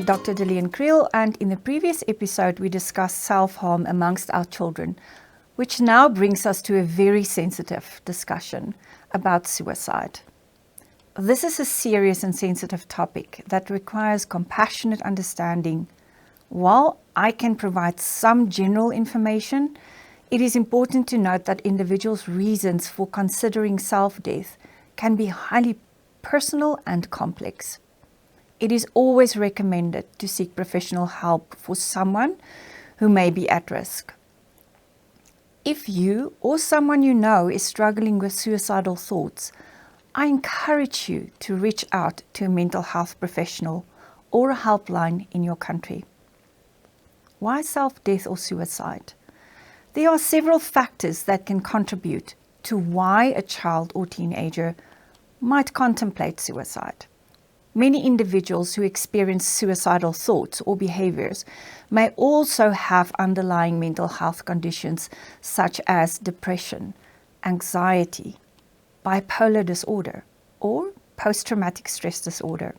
Dr. Delian Creel, and in the previous episode we discussed self-harm amongst our children, which now brings us to a very sensitive discussion about suicide. This is a serious and sensitive topic that requires compassionate understanding. While I can provide some general information, it is important to note that individuals' reasons for considering self-death can be highly personal and complex. It is always recommended to seek professional help for someone who may be at risk. If you or someone you know is struggling with suicidal thoughts, I encourage you to reach out to a mental health professional or a helpline in your country. Why self-death or suicide? There are several factors that can contribute to why a child or teenager might contemplate suicide. Many individuals who experience suicidal thoughts or behaviors may also have underlying mental health conditions such as depression, anxiety, bipolar disorder, or post-traumatic stress disorder.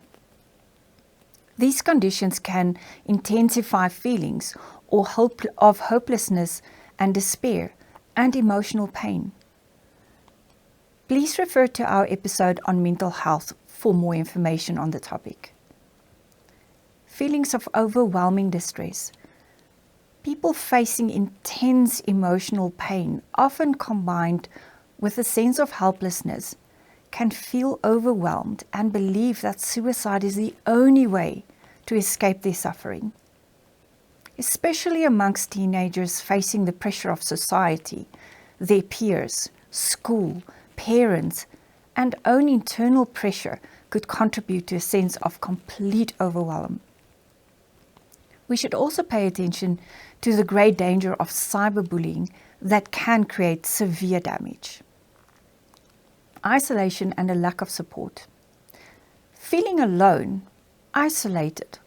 These conditions can intensify feelings of hopelessness and despair and emotional pain. Please refer to our episode on mental health for more information on the topic. Feelings of overwhelming distress. People facing intense emotional pain, often combined with a sense of helplessness, can feel overwhelmed and believe that suicide is the only way to escape their suffering. Especially amongst teenagers facing the pressure of society, their peers, school, parents, and own internal pressure could contribute to a sense of complete overwhelm. We should also pay attention to the great danger of cyberbullying that can create severe damage. Isolation and a lack of support. Feeling alone, isolated,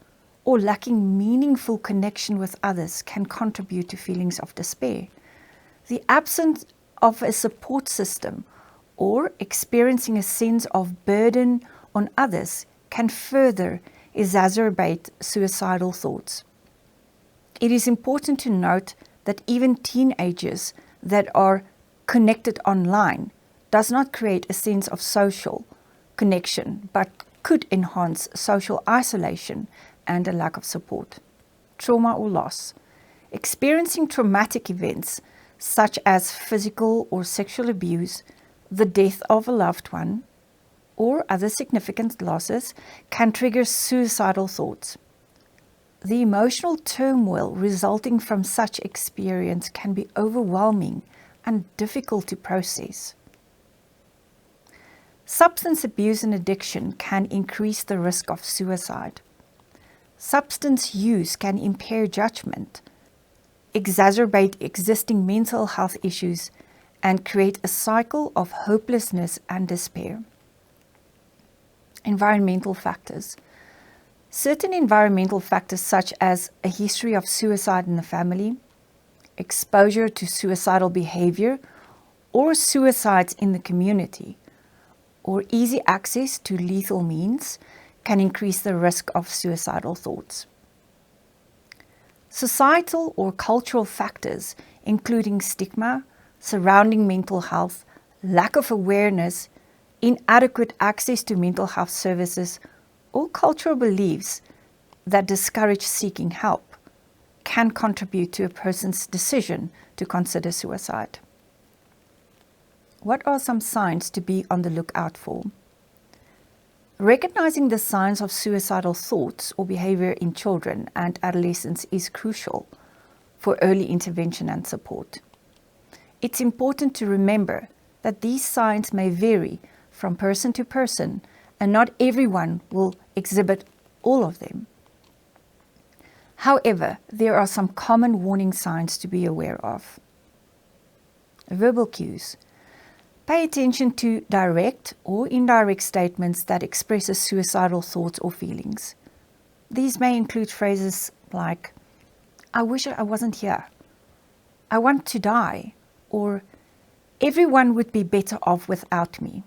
or lacking meaningful connection with others can contribute to feelings of despair. The absence of a support system or experiencing a sense of burden on others can further exacerbate suicidal thoughts. It is important to note that even teenagers that are connected online does not create a sense of social connection, but could enhance social isolation and a lack of support. Trauma or loss. Experiencing traumatic events such as physical or sexual abuse, the death of a loved one, or other significant losses can trigger suicidal thoughts. The emotional turmoil resulting from such experience can be overwhelming and difficult to process. Substance abuse and addiction can increase the risk of suicide. Substance use can impair judgment, exacerbate existing mental health issues, and create a cycle of hopelessness and despair. Environmental factors. Certain environmental factors such as a history of suicide in the family, exposure to suicidal behavior, or suicides in the community, or easy access to lethal means can increase the risk of suicidal thoughts. Societal or cultural factors, including stigma surrounding mental health, lack of awareness, inadequate access to mental health services, or cultural beliefs that discourage seeking help, can contribute to a person's decision to consider suicide. What are some signs to be on the lookout for? Recognizing the signs of suicidal thoughts or behavior in children and adolescents is crucial for early intervention and support. It's important to remember that these signs may vary from person to person, and not everyone will exhibit all of them. However, there are some common warning signs to be aware of. Verbal cues. Pay attention to direct or indirect statements that express suicidal thoughts or feelings. These may include phrases like, "I wish I wasn't here," "I want to die," or "everyone would be better off without me."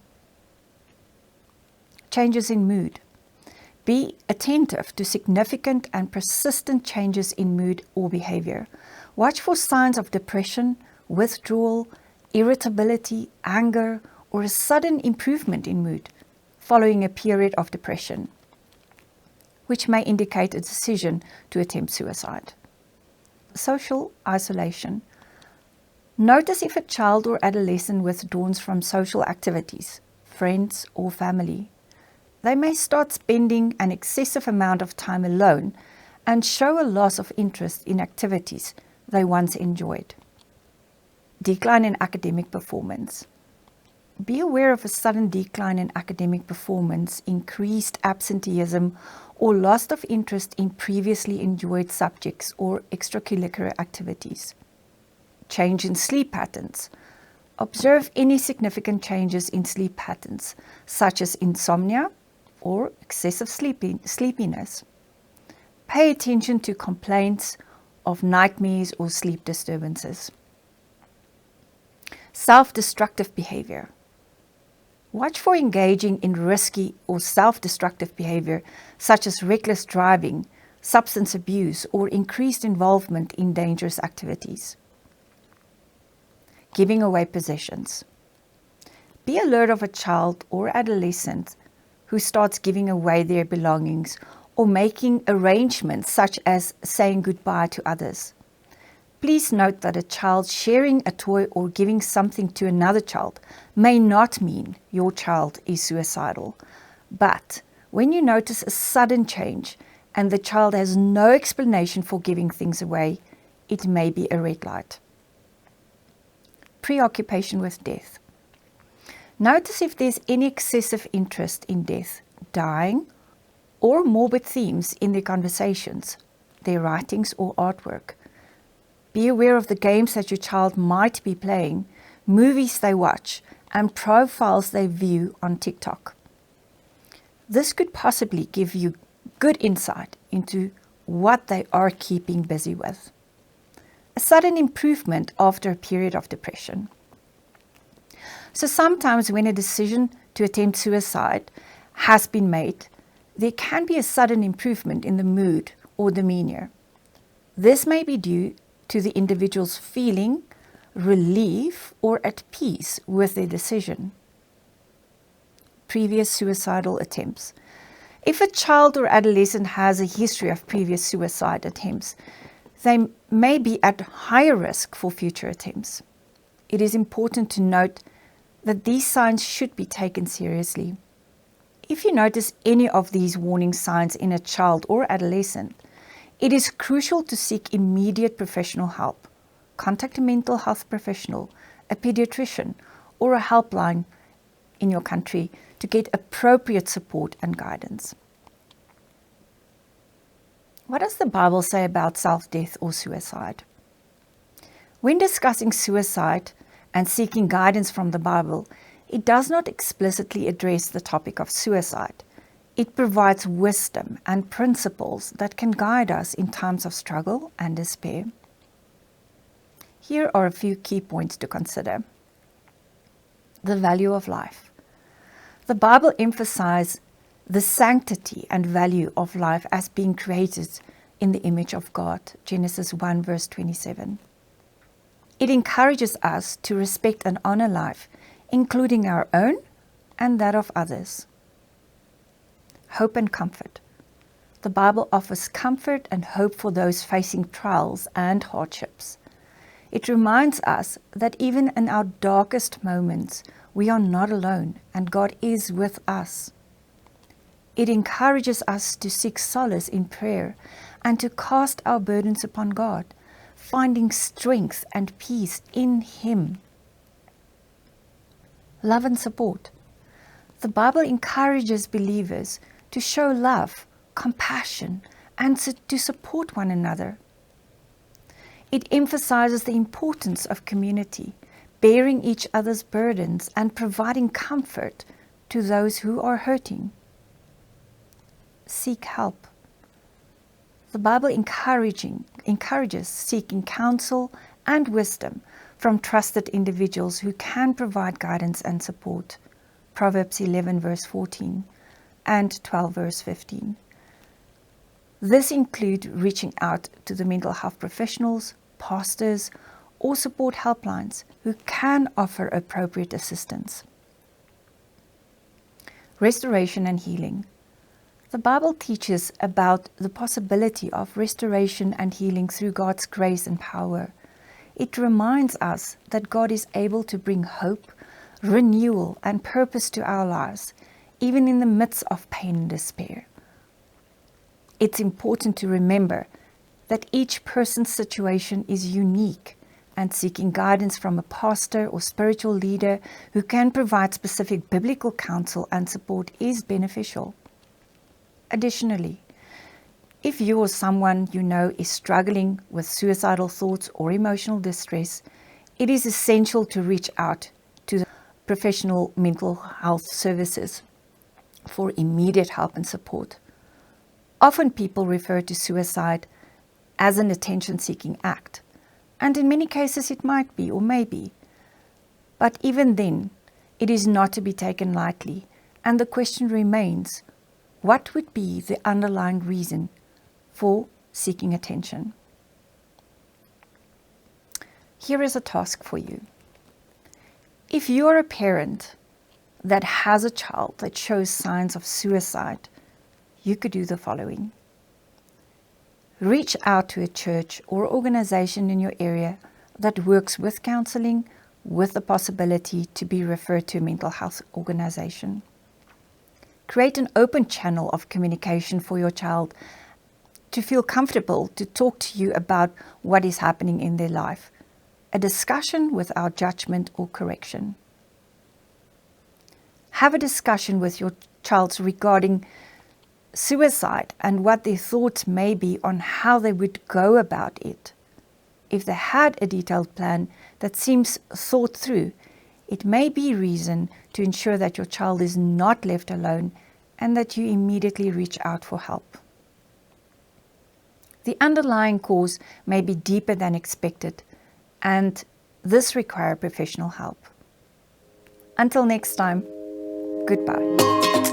Changes in mood. Be attentive to significant and persistent changes in mood or behavior. Watch for signs of depression, withdrawal, irritability, anger, or a sudden improvement in mood following a period of depression, which may indicate a decision to attempt suicide. Social isolation. Notice if a child or adolescent withdraws from social activities, friends, or family. They may start spending an excessive amount of time alone and show a loss of interest in activities they once enjoyed. Decline in academic performance. Be aware of a sudden decline in academic performance, increased absenteeism, or loss of interest in previously enjoyed subjects or extracurricular activities. Change in sleep patterns. Observe any significant changes in sleep patterns, such as insomnia or excessive sleepiness. Pay attention to complaints of nightmares or sleep disturbances. Self-destructive behavior. Watch for engaging in risky or self-destructive behavior, such as reckless driving, substance abuse, or increased involvement in dangerous activities. Giving away possessions. Be alert of a child or adolescent who starts giving away their belongings or making arrangements such as saying goodbye to others. Please note that a child sharing a toy or giving something to another child may not mean your child is suicidal. But when you notice a sudden change and the child has no explanation for giving things away, it may be a red light. Preoccupation with death. Notice if there's any excessive interest in death, dying, or morbid themes in their conversations, their writings or artwork. Be aware of the games that your child might be playing, movies they watch, and profiles they view on TikTok. This could possibly give you good insight into what they are keeping busy with. A sudden improvement after a period of depression. So sometimes when a decision to attempt suicide has been made, there can be a sudden improvement in the mood or demeanor. This may be due to the individual's feeling relief or at peace with their decision. Previous suicidal attempts. If a child or adolescent has a history of previous suicide attempts, they may be at higher risk for future attempts. It is important to note that these signs should be taken seriously. If you notice any of these warning signs in a child or adolescent, it is crucial to seek immediate professional help. Contact a mental health professional, a pediatrician, or a helpline in your country to get appropriate support and guidance. What does the Bible say about self-death or suicide? When discussing suicide and seeking guidance from the Bible, it does not explicitly address the topic of suicide. It provides wisdom and principles that can guide us in times of struggle and despair. Here are a few key points to consider. The value of life. The Bible emphasizes the sanctity and value of life as being created in the image of God, Genesis 1 verse 27. It encourages us to respect and honor life, including our own and that of others. Hope and comfort. The Bible offers comfort and hope for those facing trials and hardships. It reminds us that even in our darkest moments, we are not alone and God is with us. It encourages us to seek solace in prayer and to cast our burdens upon God, finding strength and peace in Him. Love and support. The Bible encourages believers to show love, compassion, and to support one another. It emphasizes the importance of community, bearing each other's burdens and providing comfort to those who are hurting. Seek help. The Bible encourages seeking counsel and wisdom from trusted individuals who can provide guidance and support. Proverbs 11 verse 14. and 12 verse 15. This includes reaching out to the mental health professionals, pastors, or support helplines who can offer appropriate assistance. Restoration and healing. The Bible teaches about the possibility of restoration and healing through God's grace and power. It reminds us that God is able to bring hope, renewal, and purpose to our lives, even in the midst of pain and despair. It's important to remember that each person's situation is unique, and seeking guidance from a pastor or spiritual leader who can provide specific biblical counsel and support is beneficial. Additionally, if you or someone you know is struggling with suicidal thoughts or emotional distress, it is essential to reach out to professional mental health services for immediate help and support. Often people refer to suicide as an attention-seeking act, and in many cases it might be or may be. But even then, it is not to be taken lightly, and the question remains, what would be the underlying reason for seeking attention? Here is a task for you. If you are a parent that has a child that shows signs of suicide, you could do the following. Reach out to a church or organization in your area that works with counseling, with the possibility to be referred to a mental health organization. Create an open channel of communication for your child to feel comfortable to talk to you about what is happening in their life. A discussion without judgment or correction. Have a discussion with your child regarding suicide and what their thoughts may be on how they would go about it. If they had a detailed plan that seems thought through, it may be reason to ensure that your child is not left alone and that you immediately reach out for help. The underlying cause may be deeper than expected, and this requires professional help. Until next time, goodbye.